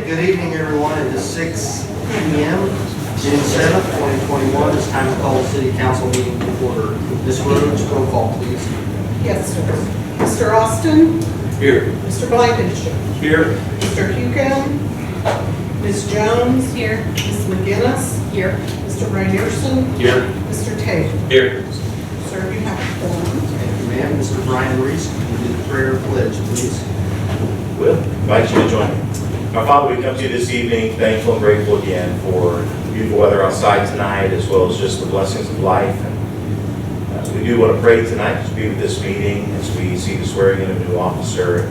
good evening, everyone. It is 6 p.m., June 7th, 2021. It's time to call the city council meeting to order. Ms. Rhodes, roll call, please. Yes, sir. Mr. Austin? Here. Mr. Blankenship? Here. Mr. Hucam? Ms. Jones? Here. Ms. McGinnis? Here. Mr. Bryan-Erson? Here. Mr. Tate? Here. Sir, you have a form. Thank you, ma'am. Mr. Brian Reese, can you do the prayer pledge, please? Will invite you to join me. My Father, we come to you this evening thankful and grateful again for the beautiful weather outside tonight, as well as just the blessings of life. And we do want to pray tonight to be with this meeting as we see the swearing in of a new officer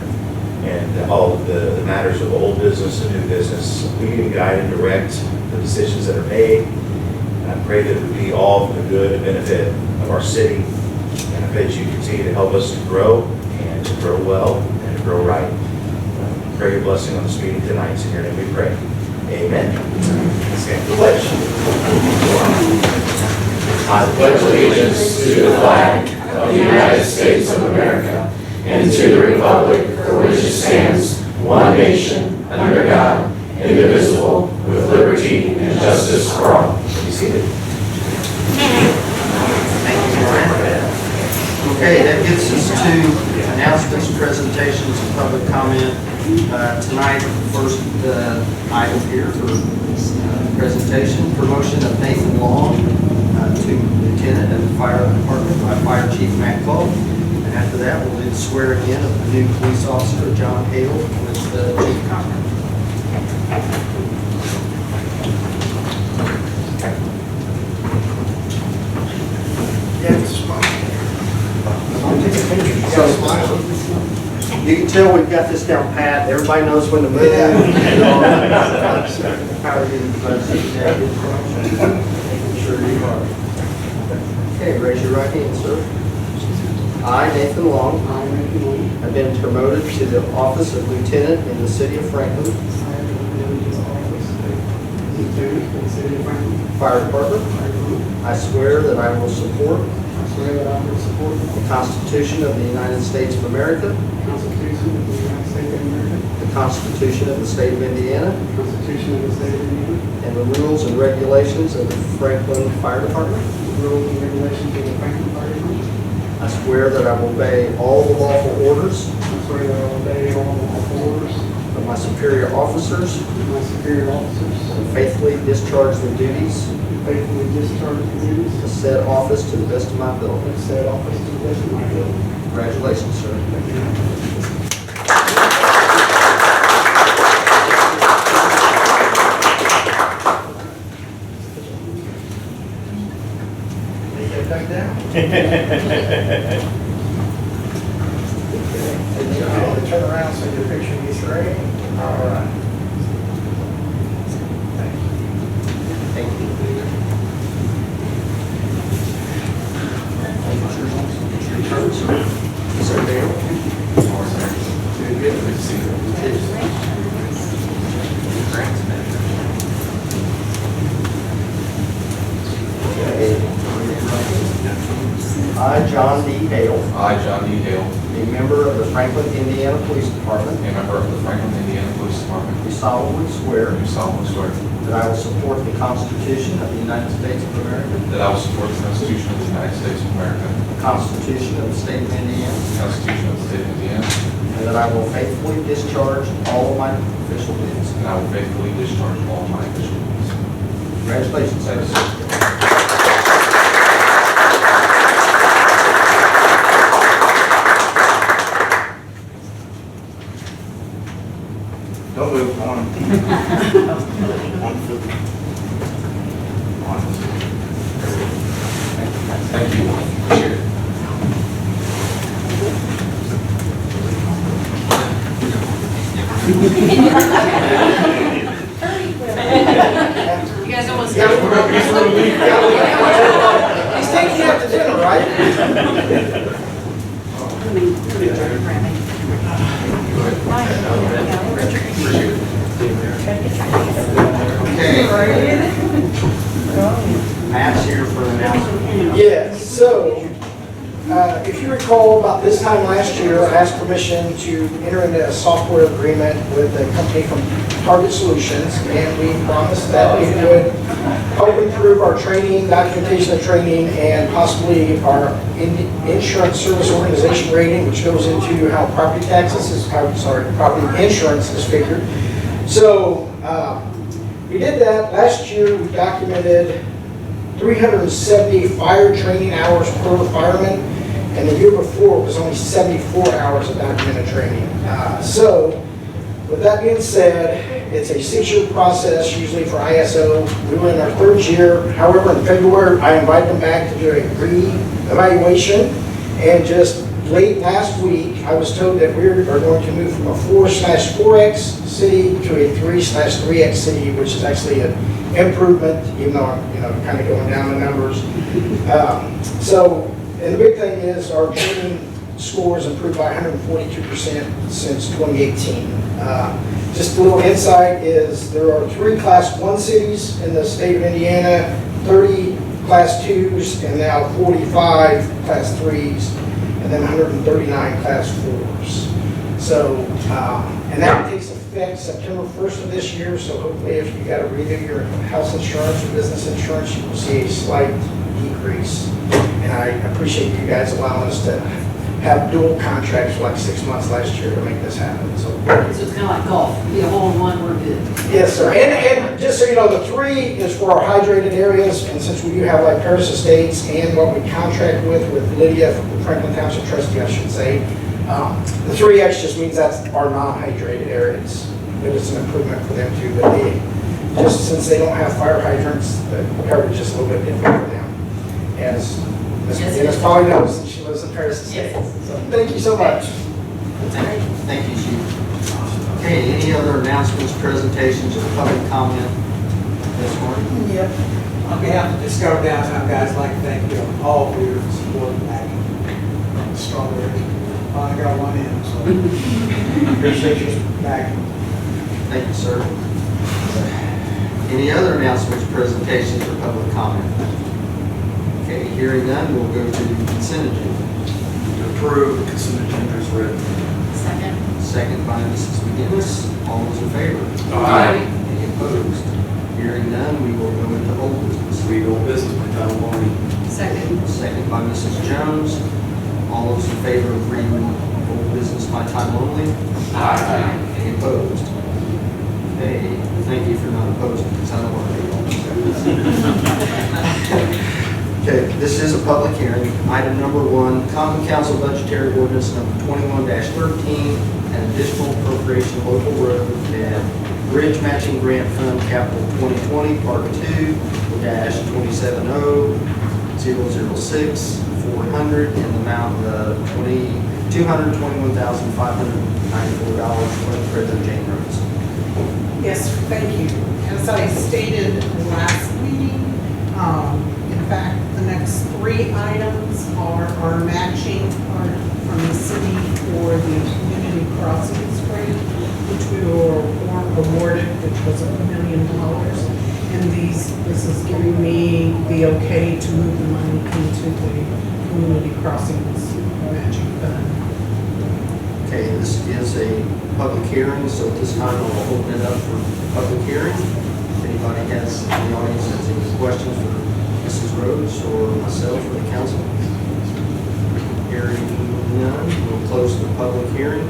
and all of the matters of old business and new business. Lead and guide and direct the decisions that are made. And I pray that it would be all for the good and benefit of our city. And I pray that you continue to help us to grow and to grow well and to grow right. Pray your blessing on this meeting tonight. In your name we pray. Amen. Stand for pledge. I pledge allegiance to the flag of the United States of America and to the republic for which it stands, one nation, under God, indivisible, with liberty and justice for all. Be seated. Thank you, Brian. Okay, that gets us to announcements, presentations, and public comment. Tonight, the first item here for presentation, promotion of Nathan Long to lieutenant in the fire department by Fire Chief Matt Cole. And after that, we'll do the swearing in of the new police officer, John Hale, with Chief Cochran. You can tell we've got this down pat. Everybody knows when to move. Sure you are. Okay, raise your right hand, sir. I, Nathan Long, have been promoted to the office of lieutenant in the city of Franklin Fire Department. I swear that I will support the Constitution of the United States of America, the Constitution of the State of Indiana, and the rules and regulations of the Franklin Fire Department. I swear that I will obey all the lawful orders of my superior officers and faithfully discharge the duties of said office to the best of my ability. Congratulations, sir. Back down. Turn around so your picture gets ready. All right. Thank you. Sir Dale. Good to see you. I, John D. Hale, I, John D. Hale, a member of the Franklin, Indiana Police Department, a member of the Franklin, Indiana Police Department, do solemnly swear do solemnly swear that I will support the Constitution of the United States of America, that I will support the Constitution of the United States of America, the Constitution of the State of Indiana, the Constitution of the State of Indiana, and that I will faithfully discharge all of my official duties. and I will faithfully discharge all my official duties. Congratulations, Thank you, sir. sir. Don't move on. Thank you. Appreciate it. You guys almost got He's taking you out to dinner, right? Okay. Matt's here for the announcement. Yes, so, If you recall, about this time last year, I asked permission to enter into a software agreement with a company from Target Solutions, and we promised that it would help improve our training, documentation of training, and possibly our insurance service organization rating, which goes into how property taxes is, property insurance is figured. So we did that. Last year, we documented 370 fire training hours per fireman, and the year before it was only 74 hours of documented training. So, with that being said, it's a 6-year process, usually for ISO. We were in our 3rd year. However, in February, I invited them back to do a re-evaluation, and just late last week, I was told that we are going to move from a 4/4X city to a 3/3X city, which is actually an improvement, even though I'm kind of going down the numbers. And the big thing is our training scores improved by 142% since 2018. Just a little insight is there are 3 Class 1 cities in the state of Indiana, 30 Class 2s, and now 45 Class 3s, and then 139 Class 4s. So, and that takes effect September 1st of this year, so hopefully if you got to renew your house insurance or business insurance, you will see a slight decrease. And I appreciate you guys allowing us to have dual contracts for like 6 months last year to make this happen. So So it's kind of like golf, be a hole in one, we're good. yes, sir. And just so you know, the 3 is for our hydrated areas, and since we do have like Paris Estates and what we contract with Lydia, Franklin Township Trustee, I should say, the 3X just means that's our non-hydrated areas. It is an improvement for them too, but just since they don't have fire hydrants, the coverage is a little bit different for them. As Ms. McGinnis probably knows, since she lives in Paris Estates. So thank you so much. Thank you, Chief. Okay, any other announcements, presentations, or public comment this morning? Yep. On behalf of Discover Downtown, guys, I'd like to thank you all for your support and backing. Strawberry. I got one in, so appreciate your backing. Thank you, sir. Any other announcements, presentations, or public comment? Okay, hearing none, we'll go to the consent agenda. To approve the consent agenda is written. Second. Second by Mrs. McGinnis. All those in favor? Aye. Any opposed? Hearing none, we will go into old business. Read old business by title only. Second. Second by Mrs. Jones. All those in favor of reading old business by title only? Aye. Any opposed? Okay, thank you for not opposing, because I don't want to read all this. Okay, this is a public hearing. Item number 1, Common Council Budgetary Ordinance number 21-13, an additional appropriation of local road and bridge matching grant fund capital 2020, part 2-270-006, 400 in the amount of $221,594 for President Jane Rhodes. Yes, thank you. As I stated last meeting, in fact, the next 3 items are matching from the city for the community crossings grant, which we were awarded, which was $1 million. And this is giving me the okay to move the money into the community crossings matching fund. Okay, this is a public hearing, so at this time I'll open it up for public hearing. If anybody has, in the audience has any questions for Mrs. Rhodes or myself or the council? Hearing none, we'll close the public hearing.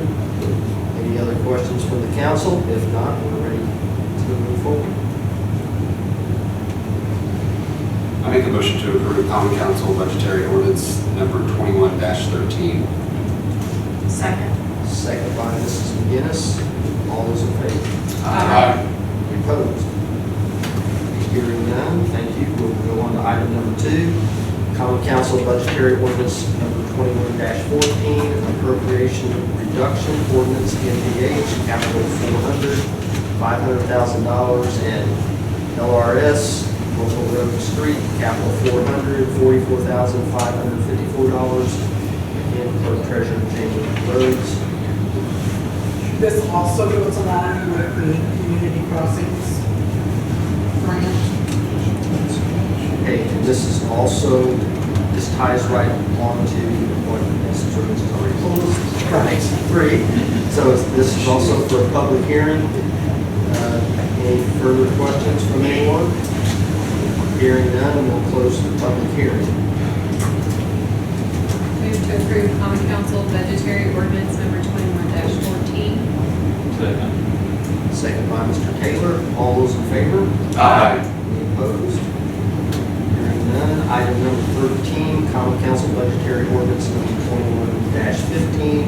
Any other questions from the council? If not, we're ready to move forward. I make a motion to approve Common Council Budgetary Ordinance number 21-13. Second. Second by Mrs. McGinnis. All those in favor? Aye. Any opposed? Hearing none, thank you. We'll go on to item number 2, Common Council Budgetary Ordinance number 21-14, an appropriation reduction ordinance NDH, capital 400, $500,000, and LRS, local road and street, capital 400, $44,554. Again, clerk treasurer Jamie Rhodes. This also goes along with the community crossings grant. Okay, and this is also this ties right on to what Ms. Jordan has already told us, right, 3. So this is also for a public hearing. Any further questions from anyone? Hearing none, we'll close the public hearing. Move to approve common council budgetary ordinance number 21-14. Second by Mr. Taylor. All those in favor? Aye. Any opposed? Hearing none. Item number 13, common council budgetary ordinance number 21-15,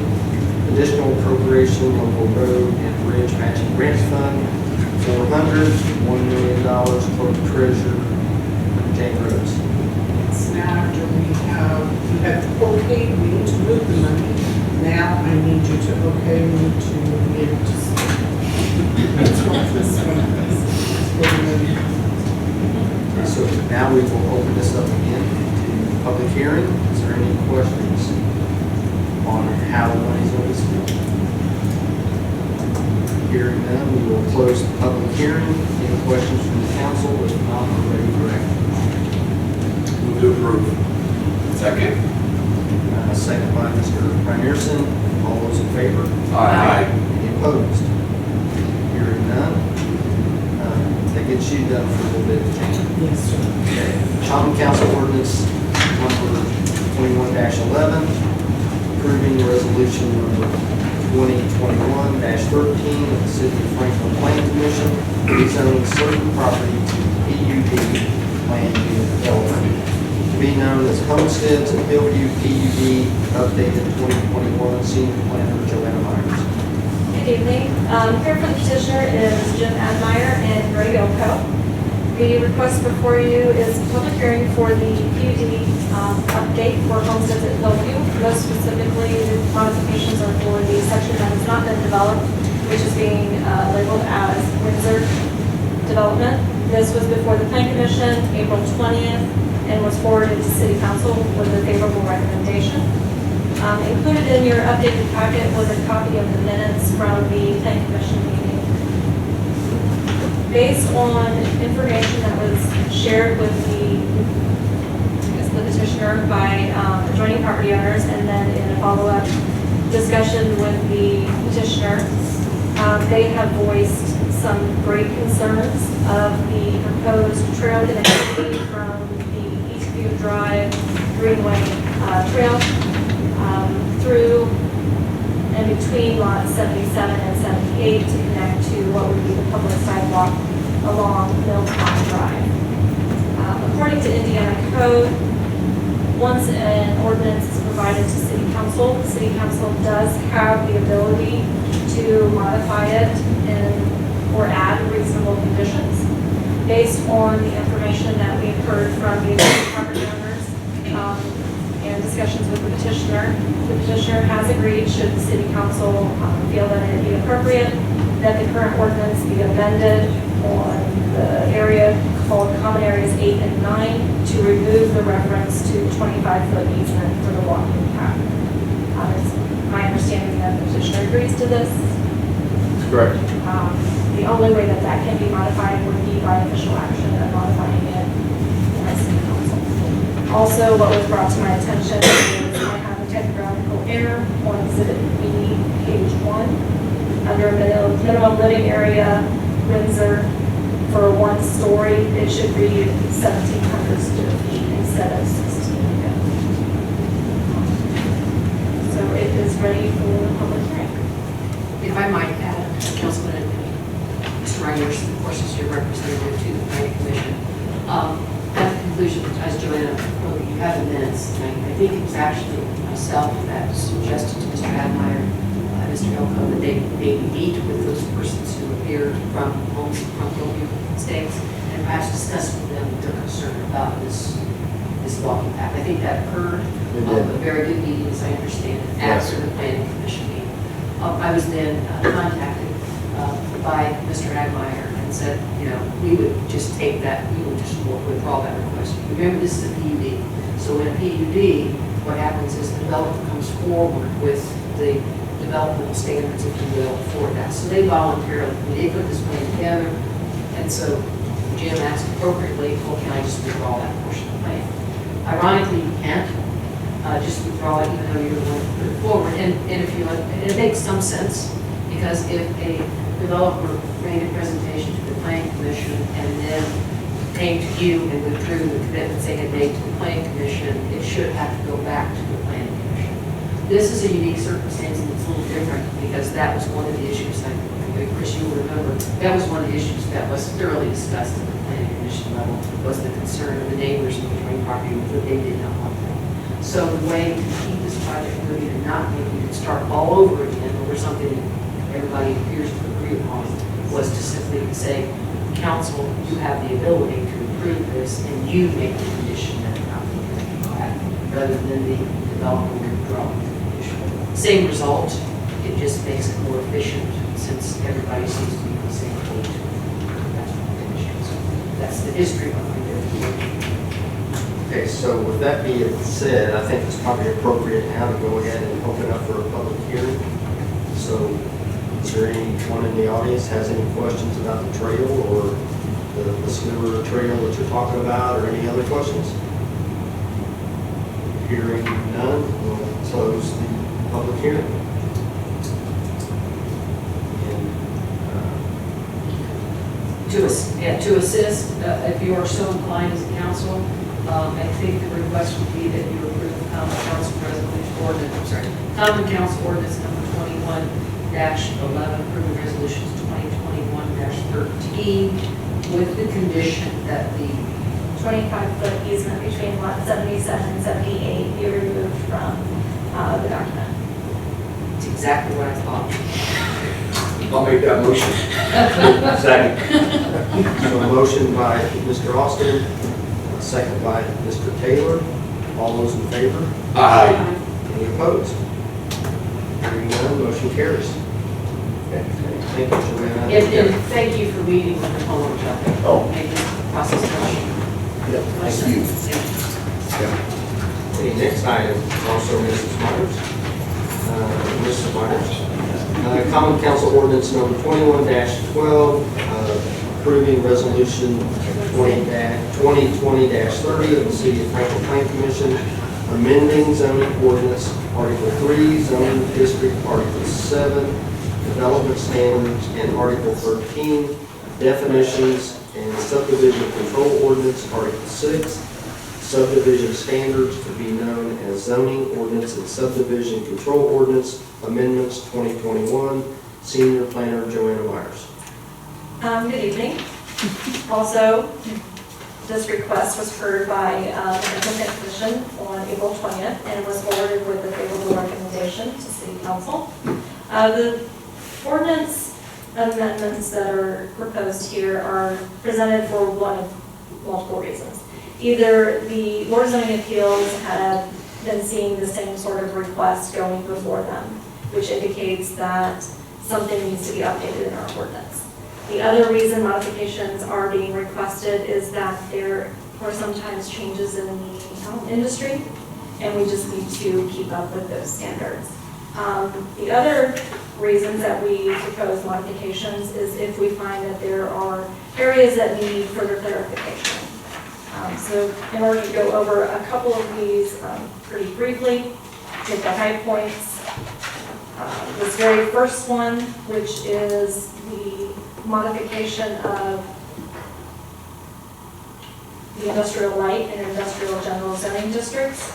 additional appropriation local road and bridge matching grant fund, $400, $1 million, clerk treasurer, Jane Rhodes. It's now after you have okayed me to move the money. Now I need you to okay me to be able to spend. That's what this one is. So now we will open this up again to public hearing. Is there any questions on how the money is going to be spent? Hearing none, we will close the public hearing. Any questions from the council? If not, we're ready for action. Move to approve. Second. Second by Mr. Reinerson. All those in favor? Aye. Any opposed? Hearing none. That gets you done for a little bit, Jane. Yes, sir. Okay. Common council ordinance number 21-11, approving resolution number 2021-13 of the City of Franklin Planning Commission, rezoning certain property to PUD land unit development, to be known as Homesteads and Hillview PUD, updated 2021, senior planner Joanna Myers. Good evening. Here for the petitioner is Jim Admeyer and Greg Ilko. The request before you is a public hearing for the PUD update for homesteads at Hillview. Most specifically, the modifications are for the section that has not been developed, which is being labeled as Windsor Development. This was before the Plan Commission April 20th and was forwarded to City Council with a favorable recommendation. Included in your updated packet was a copy of the minutes from the Plan Commission meeting. Based on information that was shared with the petitioner by adjoining property owners, and then in a follow-up discussion with the petitioner, they have voiced some great concerns of the proposed trail connectivity from the Eastview Drive Greenway Trail through and between lots 77 and 78 to connect to what would be the public sidewalk along Milltown Drive. According to Indiana code, once an ordinance is provided to City Council, the City Council does have the ability to modify it or add reasonable conditions. Based on the information that we've heard from the property owners and discussions with the petitioner has agreed, should the City Council feel that it be appropriate, that the current ordinance be amended on the area called Common Areas 8 and 9 to remove the reference to 25-foot easement for the walking path. It's my understanding that the petitioner agrees to this. That's correct. The only way that that can be modified would be by official action of modifying it by City Council. Also, what was brought to my attention is I have a typographical error on Exhibit B, page 1. Under minimum living area, Windsor, for one story, it should read 1,700 square feet instead of 16. So it is ready for public hearing. If I might add, Councilman Mr. Reiners, of course, is your representative to the planning commission. At the conclusion, as Joanna, you have the minutes, and I think it was actually myself that suggested to Mr. Admeyer, Mr. Elko, that they meet with those persons who appeared from homes from Hillview Estates and perhaps discuss with them their concern about this walking path. I think that occurred. A very good meeting, as I understand it, after the planning commission meeting. I was then contacted by Mr. Admeyer and said, we would just take that, we would just withdraw that request. Remember, this is a PUD. So in a PUD, what happens is the developer comes forward with the developmental standards, if you will, for that. So they voluntarily, they put this plan together, and so Jim asked appropriately, well, can I just withdraw that portion of the plan? Ironically, you can't, just withdraw it even though you're going to put it forward. And if you, and it makes some sense, because if a developer made a presentation to the planning commission and then came to you and withdrew the commitments they had made to the planning commission, it should have to go back to the planning commission. This is a unique circumstance and it's a little different because that was one of the issues, I think, Chris, you will remember, that was one of the issues that was thoroughly discussed at the planning commission level, was the concern of the neighbors in the adjoining property that they did not want that. So the way to keep this project moving and not making it start all over again over something that everybody appears to agree upon was to simply say, council, you have the ability to approve this and you make the condition that it not be rather than the developer withdrawing the condition. Same result, it just makes it more efficient since everybody seems to be on the same page. That's the history behind it. Okay, so with that being said, I think it's probably appropriate now to go ahead and open up for a public hearing. So is there anyone in the audience has any questions about the trail or the sewer trail that you're talking about, or any other questions? Hearing none, we'll close the public hearing. To assist, if you are so inclined as a council, I think the request would be that you approve the common council resolution ordinance, common council ordinance number 21-11, approving resolutions 2021-13, with the condition that the 25-foot easement between lot 77 and 78 be removed from the document. it's exactly what I thought. I'll make that motion. Second. So a motion by Mr. Austin, a second by Mr. Taylor. All those in favor? Aye. Any opposed? Hearing none, motion carries. Okay, thank you, Joanna. And thank you for meeting with the homeowner about that. Oh. Make this process much Thank you. The next item is also Mrs. Myers. Mrs. Myers. Common Council Ordinance number 21-12, approving resolution 2020-30 of the City of Franklin Planning Commission, amending zoning ordinance, Article 3, zoning district, Article 7, development standards, and Article 13, definitions and subdivision control ordinance, Article 6, subdivision standards to be known as zoning ordinance and subdivision control ordinance amendments 2021. Senior Planner Joanna Myers. Good evening. Also, this request was heard by the Planning Commission on April 20th and was forwarded with a favorable recommendation to City Council. The ordinance amendments that are proposed here are presented for one of multiple reasons. Either the Board of Zoning Appeals have been seeing the same sort of request going before them, which indicates that something needs to be updated in our ordinance. The other reason modifications are being requested is that there are sometimes changes in the industry, and we just need to keep up with those standards. The other reasons that we propose modifications is if we find that there are areas that need further clarification. So in order to go over a couple of these pretty briefly, hit the high points. This very first one, which is the modification of the industrial light and industrial general zoning districts.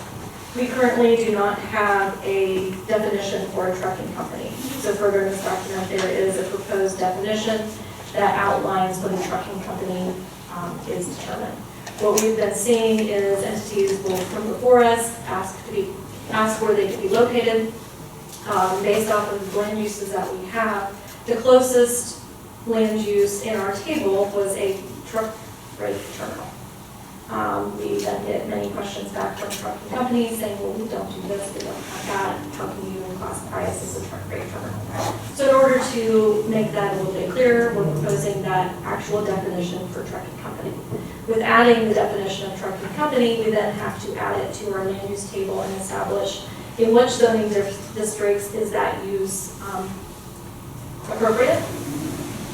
We currently do not have a definition for a trucking company. So further in this document, there is a proposed definition that outlines when a trucking company is determined. What we've been seeing is entities will come before us, ask where they could be located. Based off of the land uses that we have, the closest land use in our table was a truck freight terminal. We then get many questions back from trucking companies saying, well, we don't do this, we don't have that, how can you classify us as a truck freight terminal? So in order to make that a little bit clearer, we're proposing that actual definition for trucking company. With adding the definition of trucking company, we then have to add it to our land use table and establish in which zoning districts is that use appropriate,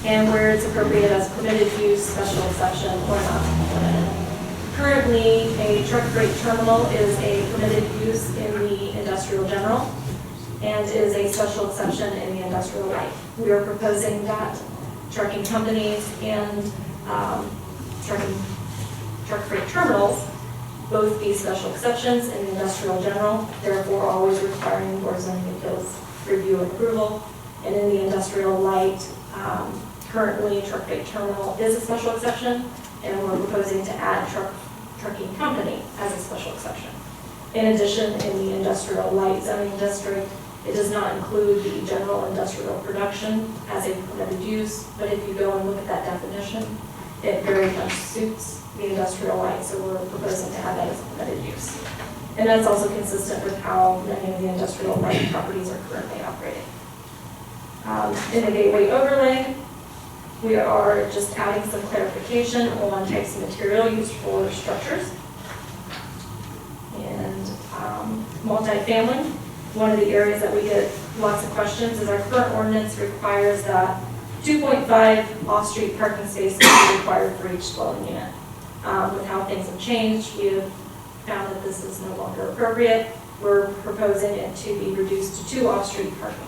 and where it's appropriate as permitted use, special exception, or not permitted. Currently, a truck freight terminal is a permitted use in the industrial general and is a special exception in the industrial light. We are proposing that trucking companies and truck freight terminals both be special exceptions in the industrial general, therefore always requiring Board of Zoning Appeals review and approval. And in the industrial light, currently truck freight terminal is a special exception, and we're proposing to add trucking company as a special exception. In addition, in the industrial light zoning district, it does not include the general industrial production as a permitted use, but if you go and look at that definition, it very much suits the industrial light, so we're proposing to add that as a permitted use. And that's also consistent with how many of the industrial light properties are currently operating. In the gateway overlay, we are just adding some clarification on types of material used for structures. And multifamily, one of the areas that we get lots of questions is our current ordinance requires that 2.5 off-street parking spaces be required for each dwelling unit. With how things have changed, we have found that this is no longer appropriate. We're proposing it to be reduced to 2 off-street parking.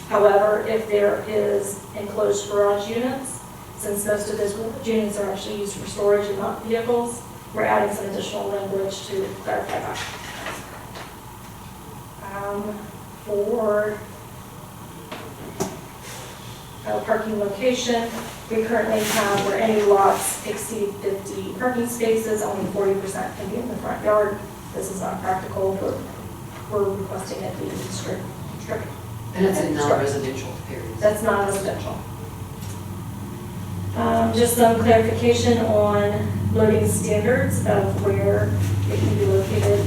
However, if there is enclosed garage units, since most of those garage units are actually used for storage and not vehicles, we're adding some additional language to clarify that. For parking location, we currently have where any lots exceed 50 parking spaces, only 40% can be in the front yard. This is not practical, but we're requesting it be strict. And it's in non-residential areas. That's non-residential. Just some clarification on loading standards of where it can be located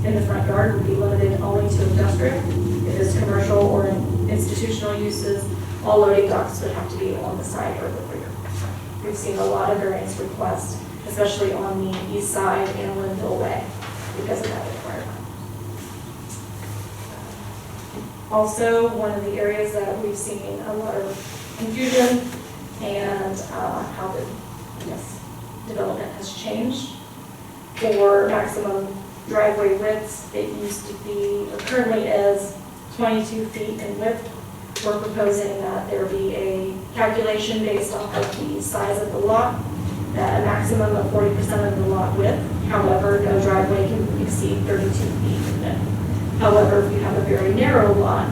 in the front yard would be limited only to industrial. If it's commercial or institutional uses, all loading docks would have to be on the side or the rear. We've seen a lot of variance requests, especially on the east side and Linville Way, because of that requirement. Also, one of the areas that we've seen a lot of confusion and how the development has changed. For maximum driveway widths, it used to be, or currently is, 22 feet in width. We're proposing that there be a calculation based off of the size of the lot, that a maximum of 40% of the lot width. However, no driveway can exceed 32 feet in width. However, if you have a very narrow lot,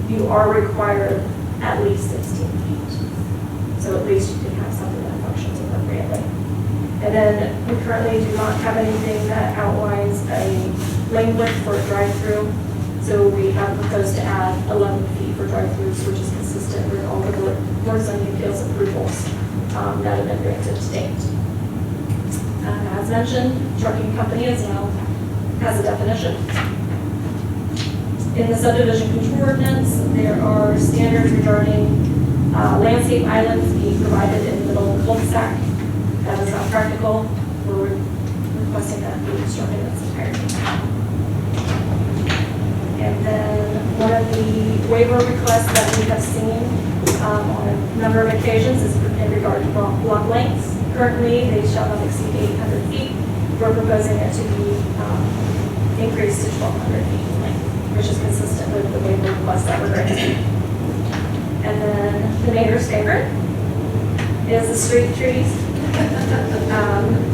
you are required at least 16 feet. So at least you can have something that functions appropriately. And then we currently do not have anything that outlines a lane width for a drive-through. So we have proposed to add 11 feet for drive-throughs, which is consistent with all the Board of Zoning Appeals approvals that have been granted to date. As mentioned, trucking company is now has a definition. In the subdivision control ordinance, there are standards regarding landscape islands being provided in the middle of the cul-de-sac. That is not practical. We're requesting that be destroyed in its entirety. And then one of the waiver requests that we have seen on a number of occasions is in regard to block lengths. Currently, they shall not exceed 800 feet. We're proposing it to be increased to 1,200 feet in length, which is consistent with the waiver request that we're granting. And then the mayor's favorite is the street trees.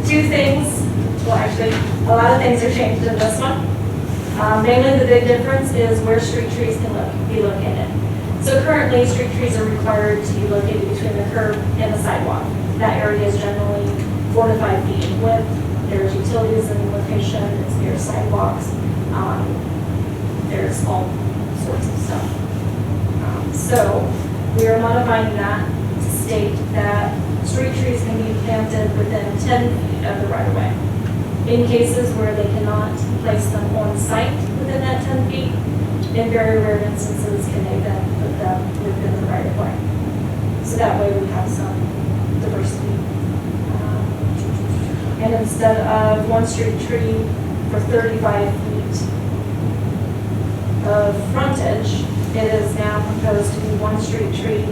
Two things, well actually, a lot of things are changed in this one. Mainly the big difference is where street trees can be located. So currently, street trees are required to be located between the curb and the sidewalk. That area is generally 4 to 5 feet in width. There's utilities in the location, there's sidewalks, there's all sorts of stuff. So we are modifying that to state that street trees can be planted within 10 feet of the right-of-way. In cases where they cannot place them on site within that 10 feet, in very rare instances can they then put them within the right-of-way. So that way we have some diversity. And instead of one street tree for 35 feet of frontage, it is now proposed to be one street tree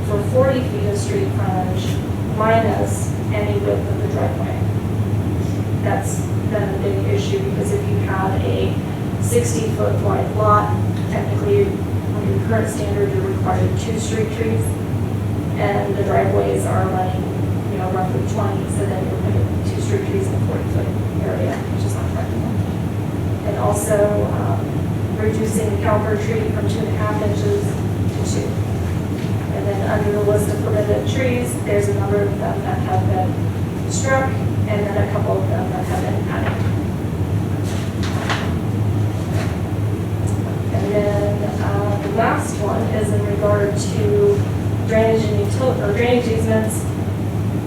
for 40 feet of street frontage minus any width of the driveway. that's been a big issue, because if you have a 60-foot wide lot, technically, under the current standard, you're required 2 street trees, and the driveways are running, roughly 20, so then you're putting 2 street trees in a 40-foot area, which is not practical. And also, reducing the caliper tree from 2.5 inches to 2. And then under the list of prohibited trees, there's a number of them that have been struck, and then a couple of them that have been added. And then the last one is in regard to drainage and drainage easements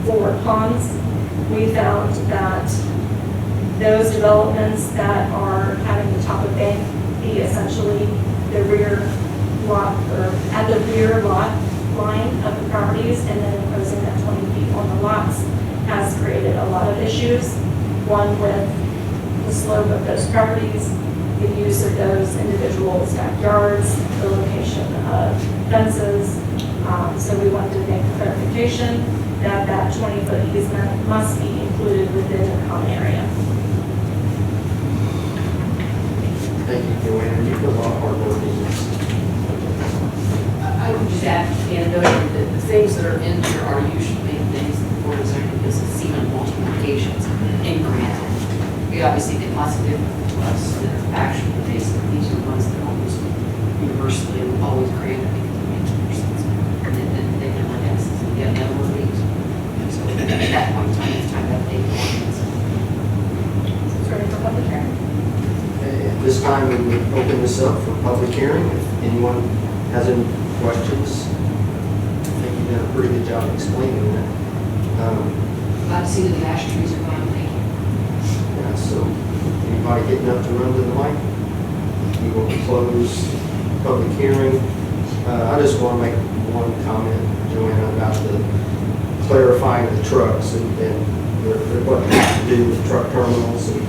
for ponds. We found that those developments that are having the top of bank be essentially the rear lot, or at the rear lot line of the properties, and then imposing that 20 feet on the lots has created a lot of issues. One, with the slope of those properties, the use of those individuals' backyards, the location of fences. So we wanted to make a clarification that that 20-foot easement must be included within the common area. Thank you, Joanna. You put a lot of hard work in this. I would just add, anecdotally, that the things that are in here are usually things that the board has seen on multiple occasions and granted. We obviously get lots of different requests that are actually based on these are ones that almost universally and always granted because it makes more sense. And then they can look at us and say, yeah, the other one leaves. So at that point in time, it's time to update the ordinance. So it's ready for public hearing. At this time, we would open this up for public hearing. If anyone has any questions, I think you've done a pretty good job explaining that. Glad to see that the ash trees are gone, thank you. Yeah, so anybody getting up to run to the mic? We will close public hearing. I just want to make one comment, Joanna, about the clarifying the trucks and what they have to do with truck terminals. And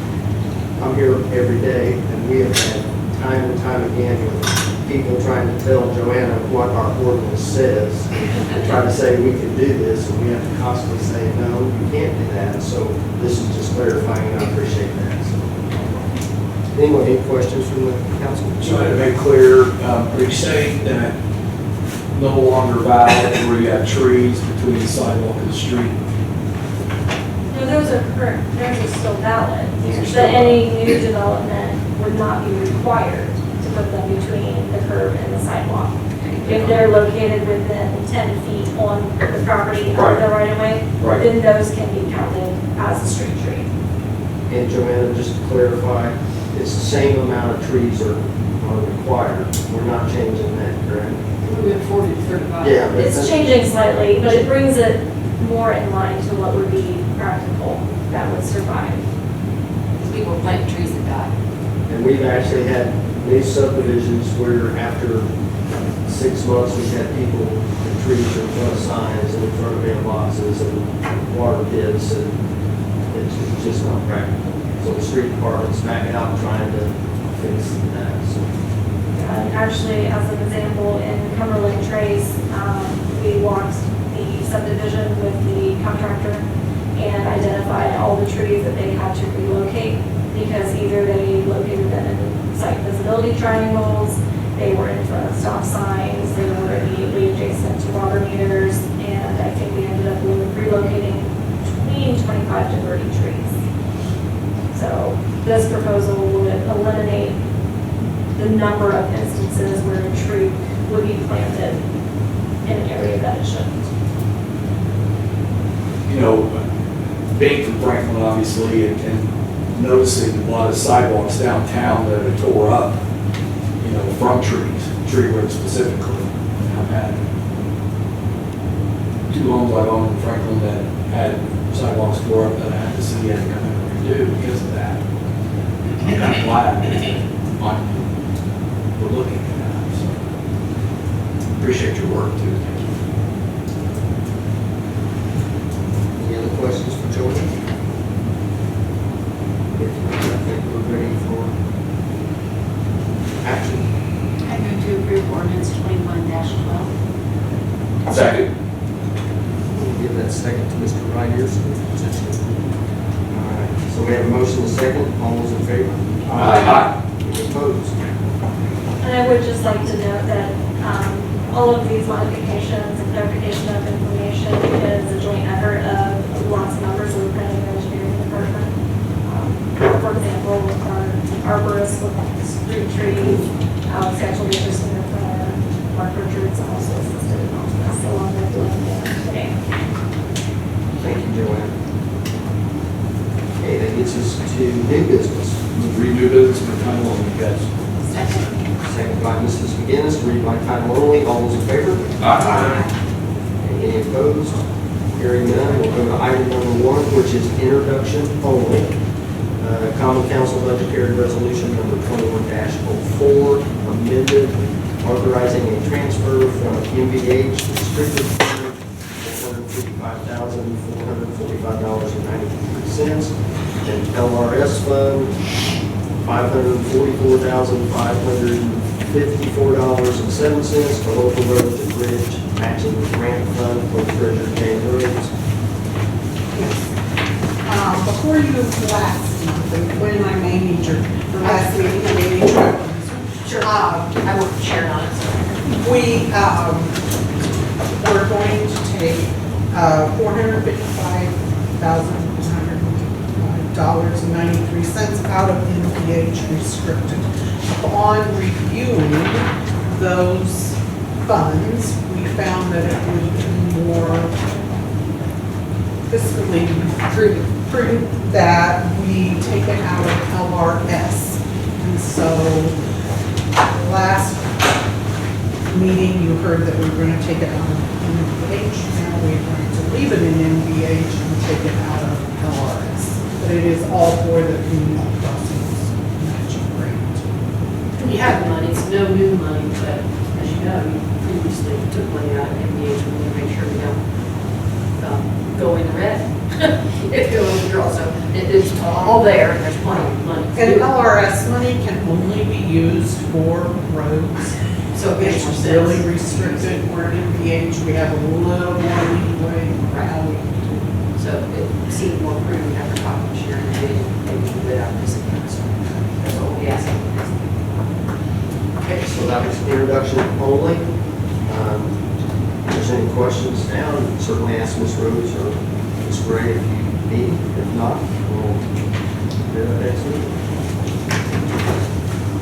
I'm here every day, and we have had time and time again with people trying to tell Joanna what our ordinance says, and try to say we can do this, and we have to constantly say, no, you can't do that. So this is just clarifying, and I appreciate that. So, anyone, any questions from the council? Trying to make clear, are you saying that no longer valid where you have trees between the sidewalk and the street? No, those are current, those are still valid. These are But still any new development would not be required to put them between the curb and the sidewalk. If they're located within 10 feet on the property of the right of way, Right. then those can be counted as a street tree. And Joanna, just to clarify, it's the same amount of trees are required. We're not changing that, correct? We went 40 to 35. Yeah. but It's that's- changing slightly, but it brings it more in line to what would be practical that would survive. People plant trees that die. And we've actually had these subdivisions where after 6 months, we've had people, the trees are in front of signs and in front of mailboxes and water pits, and it's just not practical. So the street department's back out trying to fix that, so. And actually, as an example, in Cumberland Trace, we walked the subdivision with the contractor and identified all the trees that they had to relocate, because either they located them in site visibility triangles, they were in front of stop signs, they were immediately adjacent to water meters, and I think we ended up relocating between 25 to 30 trees. So this proposal would eliminate the number of instances where a tree would be planted in an area that it shouldn't. You know, being from Franklin, obviously, and noticing a lot of sidewalks downtown that are tore up, you know, from trees, tree roots specifically. I've had 2 homes I've owned in Franklin that had sidewalks tore up that I had to see had to come in and redo because of that. I'm kind of glad that we're looking at that, so appreciate your work too. Thank you. Any other questions for Joanna? If not, I think we're ready for action. I move to approve ordinance 21-12. Second. We'll give that second to Mr. Ryder. All right, So we have a motion and a second. All those in favor? Aye. Any opposed? And I would just like to note that all of these modifications and clarification of information is a joint effort of lots of members of the planning and engineering department. For example, with our arborist, with street trees, Alex actually interested in Mark Richards also assisted in all of this, along with Lynn today. Thank you, Joanne. Okay, that gets us to new business. Redo business for time only, guys. Second by Mrs. McGinnis, read by title only. All those in favor? Any opposed? Hearing none, we'll go to item number 1, which is introduction only. Common Council Budgetary Resolution number 21-04, amended, authorizing a transfer from MVH restricted fund $455,445.93 and LRS fund $544,554.07 for local roads and bridge matching grant fund for Treasurer Jane Rhodes. Before you last month, when I may need your, for last meeting, I may need your. Sure, I work with Sharon on it, so. We, we're going to take $455,100.93 out of NPH restricted. Upon reviewing those funds, we found that it would be more fiscally prudent that we take it out of LRS. And so last meeting, you heard that we were going to take it out of NVH. Now we're going to leave it in NVH and take it out of LRS. But it is all for the community crossings matching grant. We have money, it's no new money, but as you know, we previously took money out of MBH, we want to make sure we don't go in the red. If you withdraw, so it's all there, and there's plenty of money. And LRS money can only be used for roads. So it makes more It's sense. really restricted. We're in NVH, we have a little more leeway for how we can do it. So it seemed more prudent after talking to Sharon, and maybe move it out of this account, so that's what we asked. Okay, so that was introduction only. If there's any questions now, certainly ask Ms. Rhodes or Ms. Gray if you need. If not, we'll do that next week.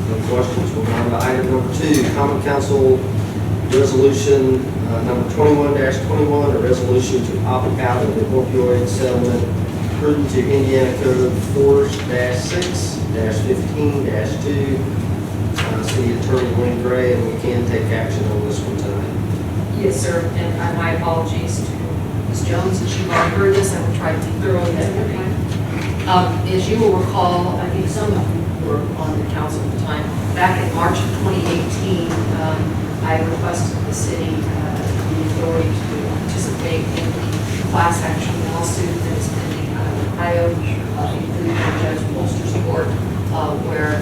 No questions, we'll go on to item number 2, Common Council Resolution number 21-21, a resolution to opt out of the opioid settlement prudent to Indiana Code 4-6-15-2. City Attorney Lynn Gray, and we can take action on this one tonight. Yes, sir, and my apologies to Ms. Jones, since you've already heard this, I will try to thoroughly that morning. As you will recall, I think some of you were on the council at the time, back in March of 2018, I requested the city the authority to participate in the class action lawsuit that is pending out of Ohio, including Judge Polster's court, where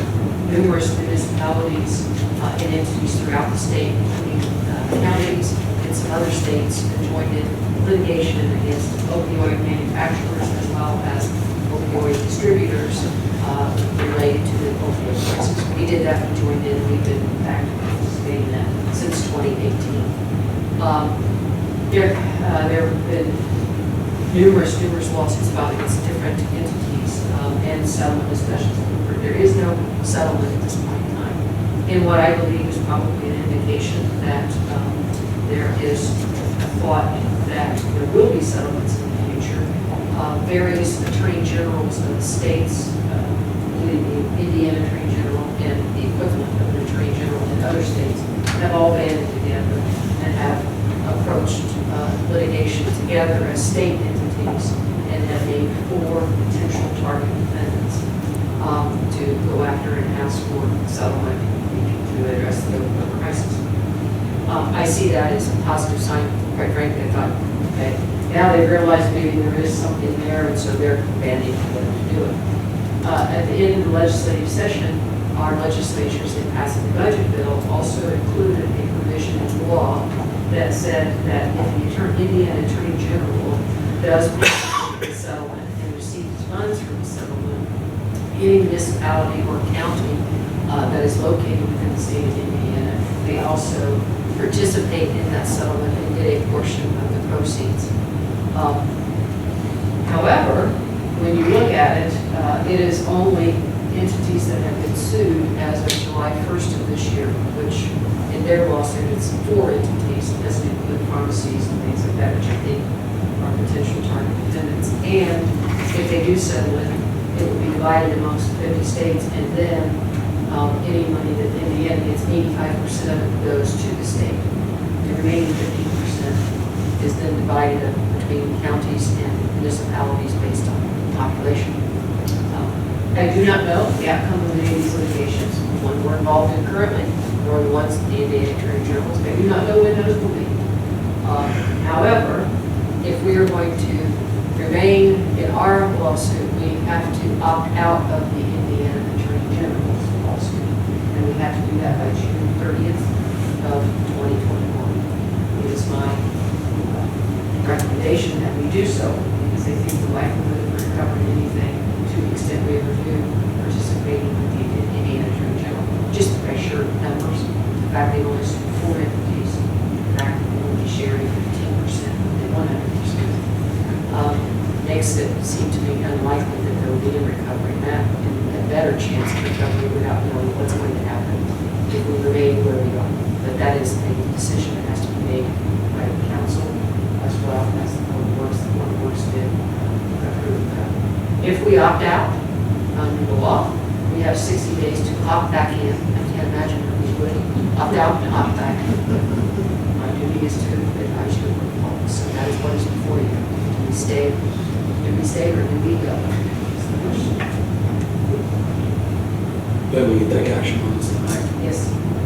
numerous municipalities and entities throughout the state, including counties and some other states, have joined in litigation against opioid manufacturers as well as opioid distributors related to the opioid crisis. We did that, we joined in, we've been actively participating in that since 2018. There have been numerous lawsuits about against different entities and settlement discussions. There is no settlement at this point in time. And what I believe is probably an indication that there is a thought that there will be settlements in the future. Various attorney generals of the states, including the Indiana Attorney General and the equivalent of an Attorney General in other states, have all banded together and have approached litigation together as state entities and have named 4 potential target defendants to go after and ask for settlement to address the opioid crisis. I see that as a positive sign. Quite frankly, I thought, okay, now they realize maybe there is something there, and so they're banding together to do it. At the end of the legislative session, our legislatures in passing the budget bill also included a provision in law that said that if the Indiana Attorney General does a settlement and receives funds from the settlement, any municipality or county that is located within the state of Indiana, they also participate in that settlement and get a portion of the proceeds. However, when you look at it, it is only entities that have been sued as of July 1st of this year, which in their lawsuit, it's 4 entities, doesn't include pharmacies and things like that, which I think are potential target defendants. And if they do settle it, it will be divided amongst 50 states, and then any money that Indiana gets, 85% of it goes to the state. The remaining 15% is then divided up between counties and municipalities based on population. I do not know the outcome of any of these litigations, one we're involved in currently, or the ones that the Indiana Attorney General is. I do not know when those will be. However, if we are going to remain in our lawsuit, we have to opt out of the Indiana Attorney General's lawsuit. And we have to do that by June 30th of 2021. It is my recommendation that we do so, because I think the likelihood of recovering anything to the extent we ever do participating with the Indiana Attorney General, just by sheer numbers, the fact they only sued 4 entities, the fact that they only sharing 15% and 100%, makes it seem to me unlikely that there will be a recovery, and a better chance of recovery without knowing what's going to happen if we remain where we are. But that is a decision that has to be made by the council as well as the board works did approve that. If we opt out under the law, we have 60 days to opt back in. I can't imagine how we would opt out and opt back in. My duty is to advise you of the law. So that is what is before you. Do we stay or do we go? That's the question. Then we can take action on this tonight. Yes,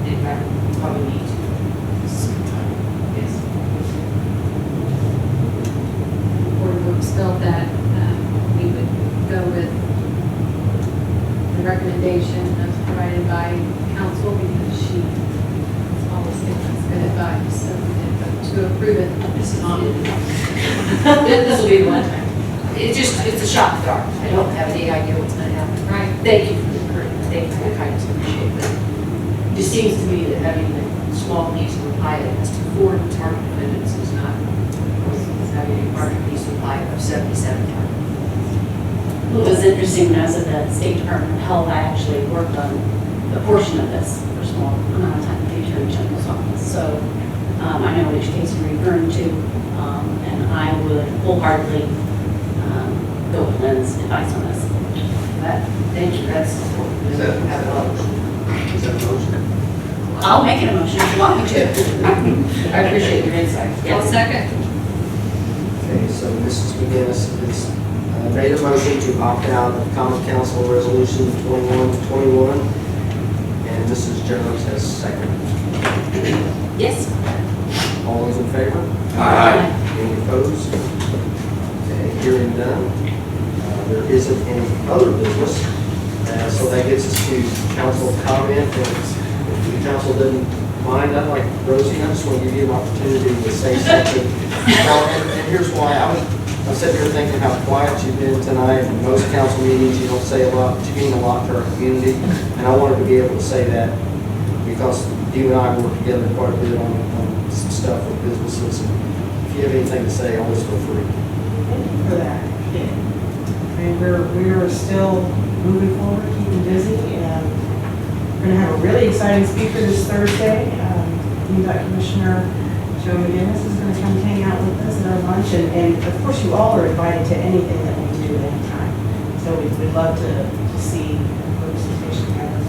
in fact, we probably need to. Yes. The Board of Works felt that we would go with the recommendation as provided by council because she always thinks that's good advice. So we did vote to approve it. This is on. This will be the one time. It's a shot in the dark. I don't have any idea what's going to happen. Right. Thank you for the encouragement. Thank you for the kindness. I appreciate that. It just seems to me that having a small piece of the pie that has to 4 target defendants is not, is having a larger piece of the pie of 77 targets. Well, it was interesting when I was at the State Department of Health, I actually worked on a portion of this for a small amount of time at the Attorney General's office. So I know which case you're referring to, and I would wholeheartedly go with Lynn's advice on this. Thank you, that's important. Is that a motion? I'll make an emotion if you want me to. I appreciate your insight. I'll second. Okay, so Mrs. McGinnis has made a motion to opt out of Common Council Resolution 2121, and Mrs. Jones has seconded. Yes. All those in favor? Aye. Any opposed? Okay, hearing none. There isn't any other business, so that gets us to council comment. And if the council doesn't mind, I'd like, Rosie, I just want to give you an opportunity to say something. And here's why. I'm sitting here thinking how quiet you've been tonight. In most council meetings, you don't say a lot, but you mean a lot to our community. And I wanted to be able to say that because you and I work together quite a bit on some stuff with businesses. And if you have anything to say, always feel free. Thank you for that. I mean, we're still moving forward, keeping busy, and we're going to have a really exciting speaker this Thursday. UDOT Commissioner Joe McGinnis is going to come hang out with us at our lunch, and of course you all are invited to anything that we do at any time. So we'd love to see representation happen.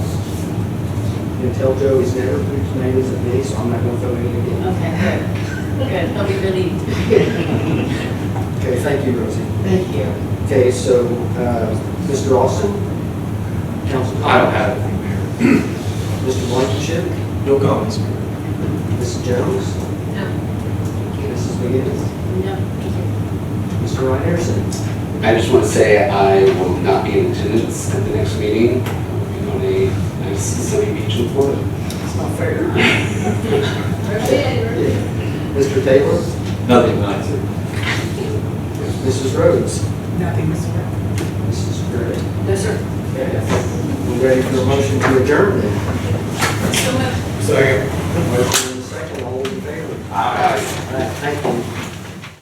You can tell Joe he's never threw tomatoes at me, so I'm not going to throw any again. Okay, good. I'll be really. Okay, thank you, Rosie. Thank you. Okay, so, Mr. Austin? Council? I don't have anything, Mayor. Mr. Blankenship? No comments. Mrs. Jones? No. Mrs. McGinnis? No, thank you. Mr. Ryan Harrison? I just want to say I will not be in attendance at the next meeting. I'll be on a nice sunny beach in Florida. It's not fair. We're Mr. Taylor? Nothing tonight, sir. Mrs. Rhodes? Nothing, Mr. Brown. Mrs. Ready? No, sir. Okay. We ready for a motion to adjourn then? Second. Motion and a second, all in favor? Aye. All right, thank you.